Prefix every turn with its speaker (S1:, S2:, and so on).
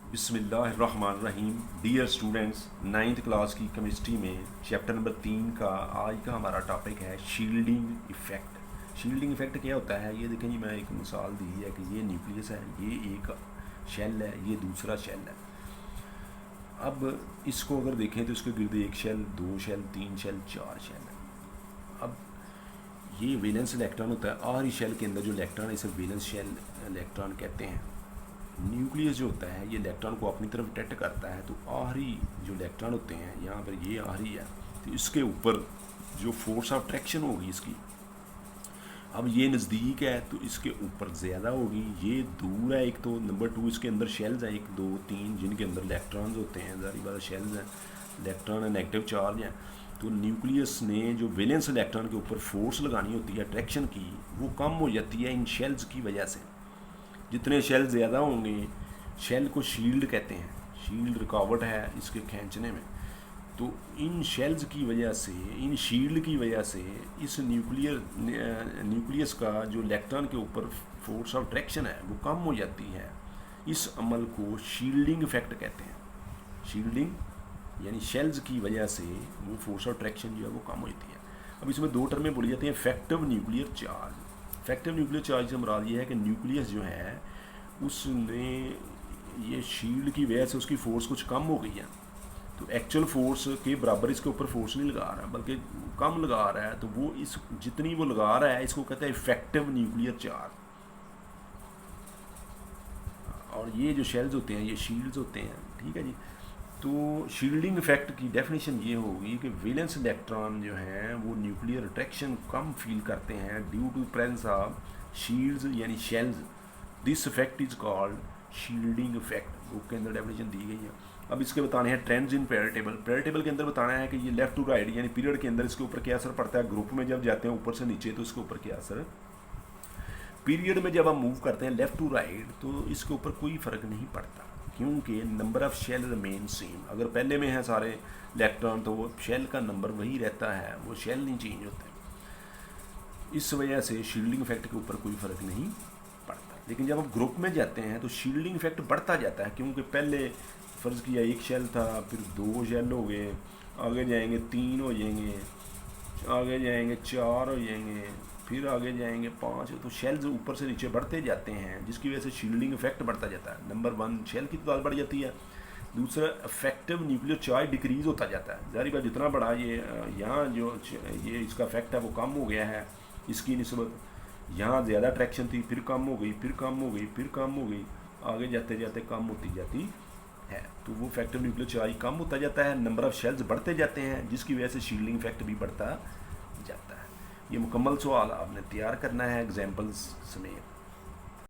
S1: बिस्मिल्लाहिर्रहमानिर्रहीम। Dear students, 9th class की chemistry में चैप्टर नंबर 3 का आज का हमारा टॉपिक है शील्डिंग इफ़ेक्ट। शील्डिंग इफ़ेक्ट क्या होता है? ये देखें जी, मैं एक मिसाल दी है कि ये न्यूक्लियस है, ये एक शेल है, ये दूसरा शेल है। अब इसको अगर देखें तो इसके गिर्द एक शेल, दो शेल, तीन शेल, चार शेल है। अब ये वैलेंस इलेक्ट्रॉन होता है, आखिरी शेल के अंदर जो इलेक्ट्रॉन है इसे वैलेंस शेल इलेक्ट्रॉन कहते हैं। न्यूक्लियस जो होता है ये इलेक्ट्रॉन को अपनी तरफ अट्रैक्ट करता है, तो आखिरी जो इलेक्ट्रॉन होते हैं, यहाँ पर ये आखिरी है, तो इसके ऊपर जो फोर्स ऑफ अट्रैक्शन होगी इसकी, अब ये नज़दीक है तो इसके ऊपर ज़्यादा होगी, ये दूर है एक तो, नंबर 2 इसके अंदर शेल्स हैं 1 2 3 जिनके अंदर इलेक्ट्रॉन्स होते हैं, ज़ाहिर बात शेल्स हैं, इलेक्ट्रॉन है, नेगेटिव चार्ज हैं। तो न्यूक्लियस ने जो वैलेंस इलेक्ट्रॉन के ऊपर फोर्स लगानी होती है अट्रैक्शन की, वो कम हो जाती है इन शेल्स की वजह से। जितने शेल ज़्यादा होंगे, शेल को शील्ड कहते हैं, शील्ड रुकावट है इसके खींचने में, तो इन शेल्स की वजह से, इन शील्ड की वजह से इस न्यूक्लियस का जो इलेक्ट्रॉन के ऊपर फोर्स ऑफ अट्रैक्शन है वो कम हो जाती है। इस अमल को शील्डिंग इफेक्ट कहते हैं। शील्डिंग यानी शेल्स की वजह से वो फोर्स ऑफ अट्रैक्शन जो है वो कम होती है। अब इसमें दो टर्में बोली जाती हैं, effective nuclear charge. Effective nuclear charge से मुराद ये है कि न्यूक्लियस जो है उसने ये शील्ड की वजह से उसकी फोर्स कुछ कम हो गई है, तो एक्चुअल फोर्स के बराबर इसके ऊपर फोर्स नहीं लगा रहा बल्कि कम लगा रहा है, तो वो इस जितनी वो लगा रहा है इसको कहते हैं इफेक्टिव न्यूक्लियर चार्ज। और ये जो शेल्स होते हैं ये शील्ड्स होते हैं, ठीक है जी। तो शील्डिंग इफेक्ट की डेफिनेशन ये होगी कि वैलेंस इलेक्ट्रॉन जो हैं वो न्यूक्लियर अट्रैक्शन कम फील करते हैं due to presence of shields यानी shells. This effect is called shielding effect. Book के अंदर डेफिनेशन दी गई है। अब इसके बताने हैं trends in period table. Period table के अंदर बताना है कि ये लेफ्ट टू राइट यानी पीरियड के अंदर इसके ऊपर क्या असर पड़ता है। ग्रुप में जब जाते हैं ऊपर से नीचे तो इसके ऊपर क्या असर, पीरियड में जब हम मूव करते हैं लेफ़्ट टू राइट तो इसके ऊपर कोई फ़र्क नहीं पड़ता, क्योंकि number of shell remain same. अगर पहले में है सारे इलेक्ट्रॉन तो वो शेल का नंबर वही रहता है, वो शेल नहीं चेंज होते। इस वजह से शील्डिंग इफेक्ट के ऊपर कोई फ़र्क नहीं पड़ता। लेकिन जब हम ग्रुप में जाते हैं तो शील्डिंग इफेक्ट बढ़ता जाता है, क्योंकि पहले फ़र्ज़ किया एक शेल था, फिर 2 शेल हो गए, आगे जाएंगे 3 हो जाएंगे, आगे जाएंगे 4 हो जाएंगे, फिर आगे जाएंगे 5, तो शेल्स ऊपर से नीचे बढ़ते जाते हैं, जिसकी वजह से शील्डिंग इफेक्ट बढ़ता जाता है। नंबर 1 शेल की तादाद बढ़ जाती है, दूसरा इफेक्टिव न्यूक्लियर चार्ज डिक्रीज़ होता जाता है। ज़ाहिर बात जितना बड़ा ये यहाँ जो ये इसका इफेक्ट है वो कम हो गया है, इसकी निस्बत यहाँ ज़्यादा अट्रैक्शन थी, फिर कम हो गई, फिर कम हो गई, फिर कम हो गई, आगे जाते जाते कम होती जाती है। तो वो इफेक्टिव न्यूक्लियर चार्ज कम होता जाता है, नंबर ऑफ़ शेल्स बढ़ते जाते हैं, जिसकी वजह से शील्डिंग इफेक्ट भी बढ़ता जाता है। ये मुकम्मल सवाल आपने तैयार करना है एग्जाम्पल्स समेत।